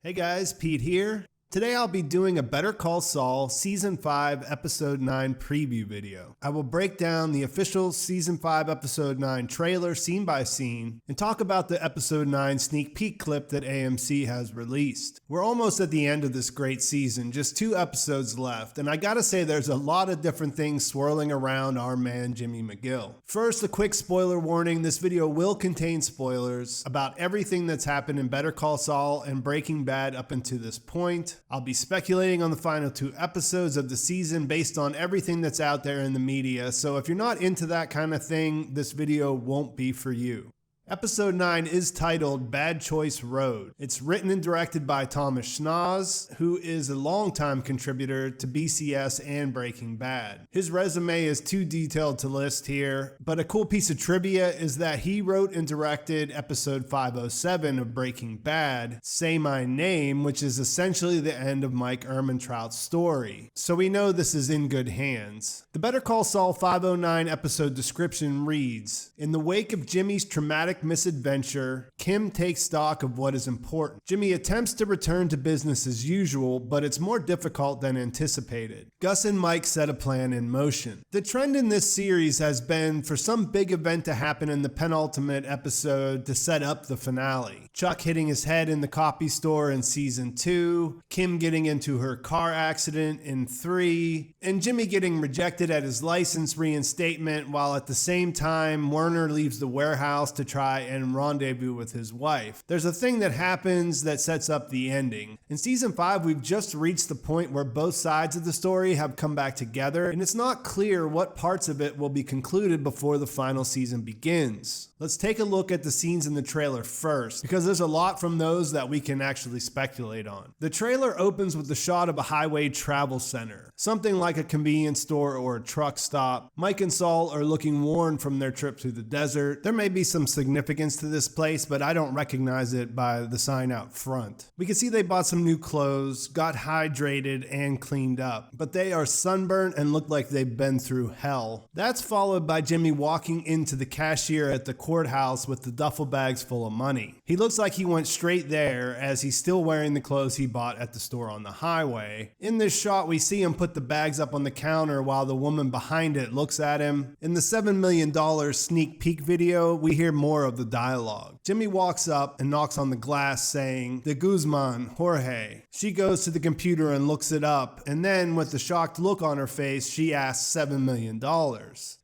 Hey guys, Pete here. Today I'll be doing a Better Call Saul Season 5 Episode 9 preview video. I will break down the official Season 5 Episode 9 trailer scene by scene and talk about the Episode 9 sneak peek clip that AMC has released. We're almost at the end of this great season, just 2 episodes left, and I gotta say there's a lot of different things swirling around our man Jimmy McGill. First, a quick spoiler warning: this video will contain spoilers about everything that's happened in Better Call Saul and Breaking Bad up until this point. I'll be speculating on the final 2 episodes of the season based on everything that's out there in the media, so if you're not into that kind of thing, this video won't be for you. Episode 9 is titled Bad Choice Road. It's written and directed by Thomas Schnoz, who is a longtime contributor to BCS and Breaking Bad. His resume is too detailed to list here, but a cool piece of trivia is that he wrote and directed episode 507 of Breaking Bad, Say My Name, which is essentially the end of Mike Ehrmantraut's story. So we know this is in good hands. The Better Call Saul 509 episode description reads, "In the wake of Jimmy's traumatic misadventure, Kim takes stock of what is important. Jimmy attempts to return to business as usual, but it's more difficult than anticipated. Gus and Mike set a plan in motion." The trend in this series has been for some big event to happen in the penultimate episode to set up the finale. Chuck hitting his head in the copy store in season 2, Kim getting into her car accident in 3, and Jimmy getting rejected at his license reinstatement, while at the same time Werner leaves the warehouse to try and rendezvous with his wife. There's a thing that happens that sets up the ending. In season 5, we've just reached the point where both sides of the story have come back together, and it's not clear what parts of it will be concluded before the final season begins. Let's take a look at the scenes in the trailer first, because there's a lot from those that we can actually speculate on. The trailer opens with the shot of a highway travel center, something like a convenience store or a truck stop. Mike and Saul are looking worn from their trip through the desert. There may be some significance to this place, but I don't recognize it by the sign out front. We can see they bought some new clothes, got hydrated, and cleaned up, but they are sunburned and look like they've been through hell. That's followed by Jimmy walking into the cashier at the courthouse with the duffel bags full of money. He looks like he went straight there, as he's still wearing the clothes he bought at the store on the highway. In this shot, we see him put the bags up on the counter while the woman behind it looks at him. In the $7 million sneak peek video, we hear more of the dialogue. Jimmy walks up and knocks on the glass saying, "De Guzman, Jorge." She goes to the computer and looks it up, and then with a shocked look on her face, she asks $7 million.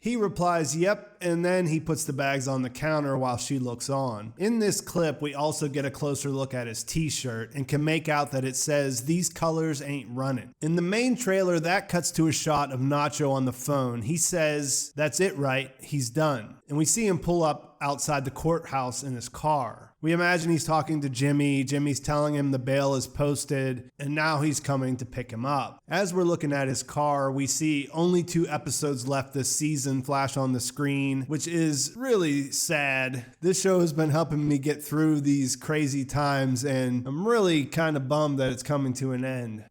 He replies, "Yep," and then he puts the bags on the counter while she looks on. In this clip, we also get a closer look at his t-shirt and can make out that it says, "These colors ain't running." In the main trailer, that cuts to a shot of Nacho on the phone. He says, "That's it, right? He's done." And we see him pull up outside the courthouse in his car. We imagine he's talking to Jimmy. Jimmy's telling him the bail is posted, and now he's coming to pick him up. As we're looking at his car, we see only 2 episodes left this season flash on the screen, which is really sad. This show has been helping me get through these crazy times, and I'm really kind of bummed that it's coming to an end.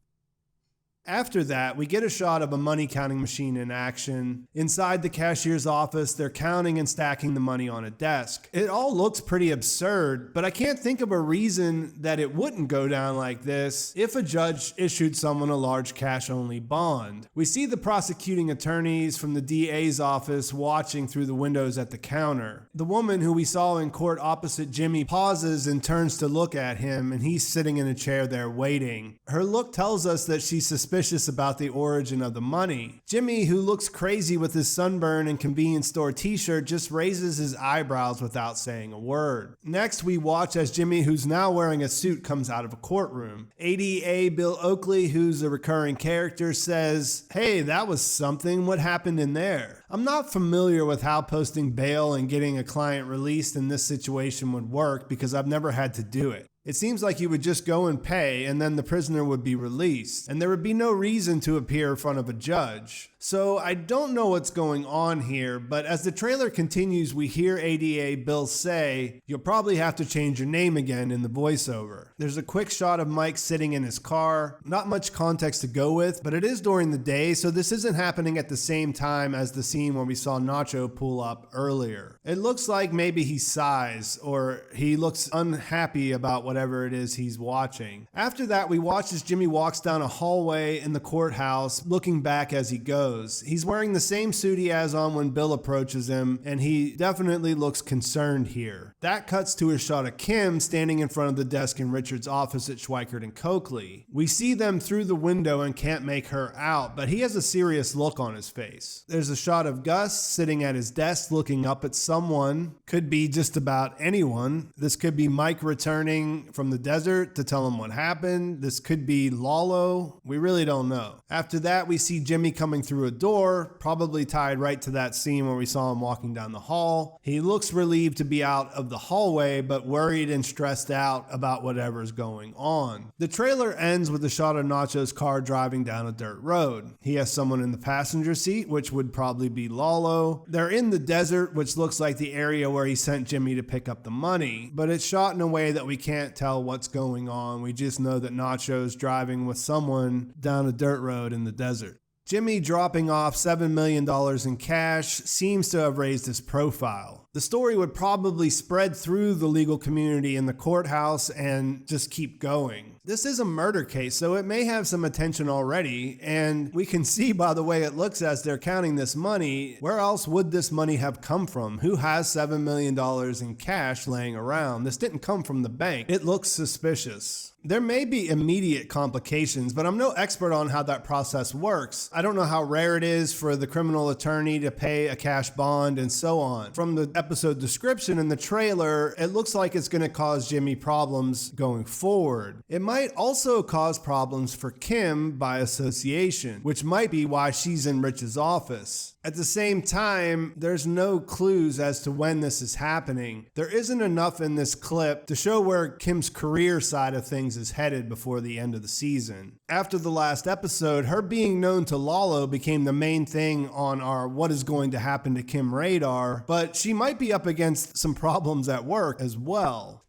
After that, we get a shot of a money counting machine in action. Inside the cashier's office, they're counting and stacking the money on a desk. It all looks pretty absurd, but I can't think of a reason that it wouldn't go down like this if a judge issued someone a large cash-only bond. We see the prosecuting attorneys from the DA's office watching through the windows at the counter. The woman who we saw in court opposite Jimmy pauses and turns to look at him, and he's sitting in a chair there waiting. Her look tells us that she's suspicious about the origin of the money. Jimmy, who looks crazy with his sunburn and convenience store t-shirt, just raises his eyebrows without saying a word. Next, we watch as Jimmy, who's now wearing a suit, comes out of a courtroom. ADA Bill Oakley, who's a recurring character, says, "Hey, that was something. What happened in there?" I'm not familiar with how posting bail and getting a client released in this situation would work because I've never had to do it. It seems like you would just go and pay, and then the prisoner would be released, and there would be no reason to appear in front of a judge. So I don't know what's going on here, but as the trailer continues, we hear ADA Bill say, "You'll probably have to change your name again," in the voiceover. There's a quick shot of Mike sitting in his car. Not much context to go with, but it is during the day, so this isn't happening at the same time as the scene where we saw Nacho pull up earlier. It looks like maybe he sighs or he looks unhappy about whatever it is he's watching. After that, we watch as Jimmy walks down a hallway in the courthouse, looking back as he goes. He's wearing the same suit he has on when Bill approaches him, and he definitely looks concerned here. That cuts to a shot of Kim standing in front of the desk in Richard's office at Schweikart and Coakley. We see them through the window and can't make her out, but he has a serious look on his face. There's a shot of Gus sitting at his desk looking up at someone. Could be just about anyone. This could be Mike returning from the desert to tell him what happened. This could be Lalo. We really don't know. After that, we see Jimmy coming through a door, probably tied right to that scene where we saw him walking down the hall. He looks relieved to be out of the hallway, but worried and stressed out about whatever's going on. The trailer ends with a shot of Nacho's car driving down a dirt road. He has someone in the passenger seat, which would probably be Lalo. They're in the desert, which looks like the area where he sent Jimmy to pick up the money, but it's shot in a way that we can't tell what's going on. We just know that Nacho's driving with someone down a dirt road in the desert. Jimmy dropping off $7 million in cash seems to have raised his profile. The story would probably spread through the legal community in the courthouse and just keep going. This is a murder case, so it may have some attention already, and we can see by the way it looks as they're counting this money, where else would this money have come from? Who has $7 million in cash laying around? This didn't come from the bank. It looks suspicious. There may be immediate complications, but I'm no expert on how that process works. I don't know how rare it is for the criminal attorney to pay a cash bond and so on. From the episode description in the trailer, it looks like it's going to cause Jimmy problems going forward. It might also cause problems for Kim by association, which might be why she's in Rich's office. At the same time, there's no clues as to when this is happening. There isn't enough in this clip to show where Kim's career side of things is headed before the end of the season. After the last episode, her being known to Lalo became the main thing on our what is going to happen to Kim radar, but she might be up against some problems at work as well.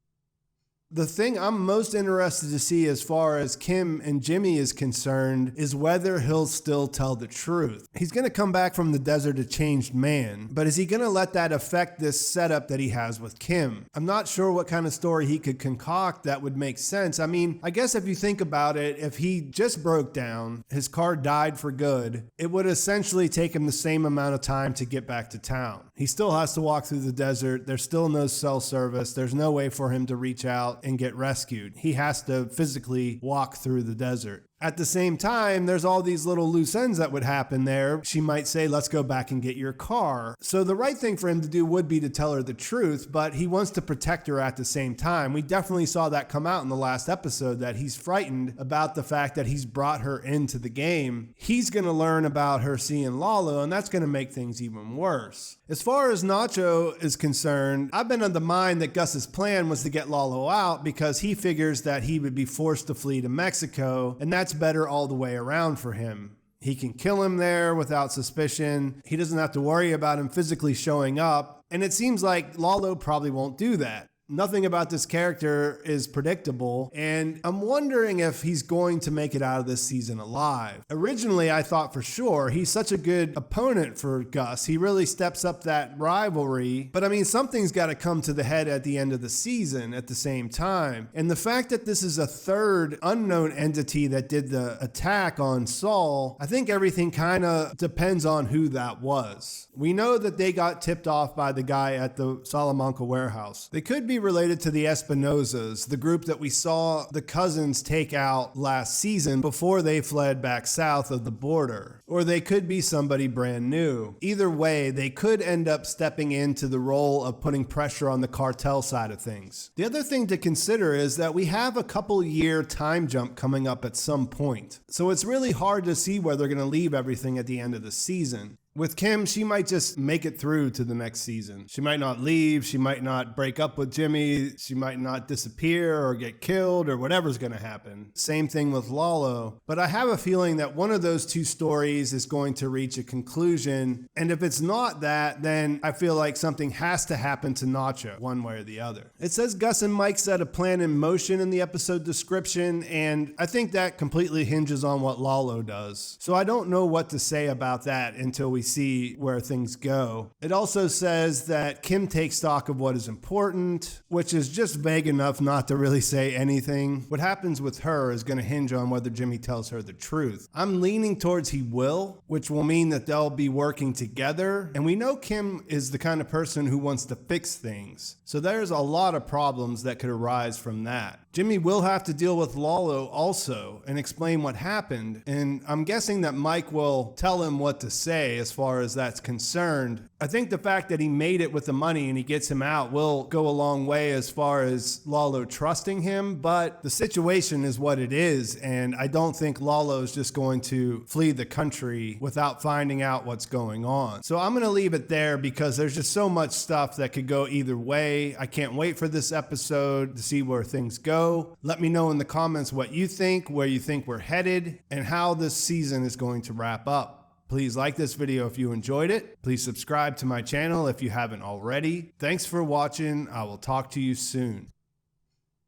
The thing I'm most interested to see as far as Kim and Jimmy is concerned is whether he'll still tell the truth. He's going to come back from the desert a changed man, but is he going to let that affect this setup that he has with Kim? I'm not sure what kind of story he could concoct that would make sense. I mean, I guess if you think about it, if he just broke down, his car died for good, it would essentially take him the same amount of time to get back to town. He still has to walk through the desert. There's still no cell service. There's no way for him to reach out and get rescued. He has to physically walk through the desert. At the same time, there's all these little loose ends that would happen there. She might say, let's go back and get your car. So the right thing for him to do would be to tell her the truth, but he wants to protect her at the same time. We definitely saw that come out in the last episode, that he's frightened about the fact that he's brought her into the game. He's going to learn about her seeing Lalo, and that's going to make things even worse. As far as Nacho is concerned, I've been of the mind that Gus's plan was to get Lalo out because he figures that he would be forced to flee to Mexico, and that's better all the way around for him. He can kill him there without suspicion. He doesn't have to worry about him physically showing up. And it seems like Lalo probably won't do that. Nothing about this character is predictable, and I'm wondering if he's going to make it out of this season alive. Originally, I thought for sure he's such a good opponent for Gus. He really steps up that rivalry, but I mean, something's got to come to the head at the end of the season at the same time. And the fact that this is a third unknown entity that did the attack on Saul, I think everything kind of depends on who that was. We know that they got tipped off by the guy at the Salamanca warehouse. They could be related to the Espinosas, the group that we saw the cousins take out last season before they fled back south of the border. Or they could be somebody brand new. Either way, they could end up stepping into the role of putting pressure on the cartel side of things. The other thing to consider is that we have a couple-year time jump coming up at some point. So it's really hard to see where they're going to leave everything at the end of the season. With Kim, she might just make it through to the next season. She might not leave. She might not break up with Jimmy. She might not disappear or get killed or whatever's going to happen. Same thing with Lalo. But I have a feeling that one of those two stories is going to reach a conclusion. And if it's not that, then I feel like something has to happen to Nacho, one way or the other. It says Gus and Mike set a plan in motion in the episode description, and I think that completely hinges on what Lalo does. So I don't know what to say about that until we see where things go. It also says that Kim takes stock of what is important, which is just vague enough not to really say anything. What happens with her is going to hinge on whether Jimmy tells her the truth. I'm leaning towards he will, which will mean that they'll be working together. And we know Kim is the kind of person who wants to fix things. So there's a lot of problems that could arise from that. Jimmy will have to deal with Lalo also and explain what happened. And I'm guessing that Mike will tell him what to say as far as that's concerned. I think the fact that he made it with the money and he gets him out will go a long way as far as Lalo trusting him, but the situation is what it is, and I don't think Lalo's just going to flee the country without finding out what's going on. So I'm going to leave it there because there's just so much stuff that could go either way. I can't wait for this episode to see where things go. Let me know in the comments what you think, where you think we're headed, and how this season is going to wrap up. Please like this video if you enjoyed it. Please subscribe to my channel if you haven't already. Thanks for watching. I will talk to you soon.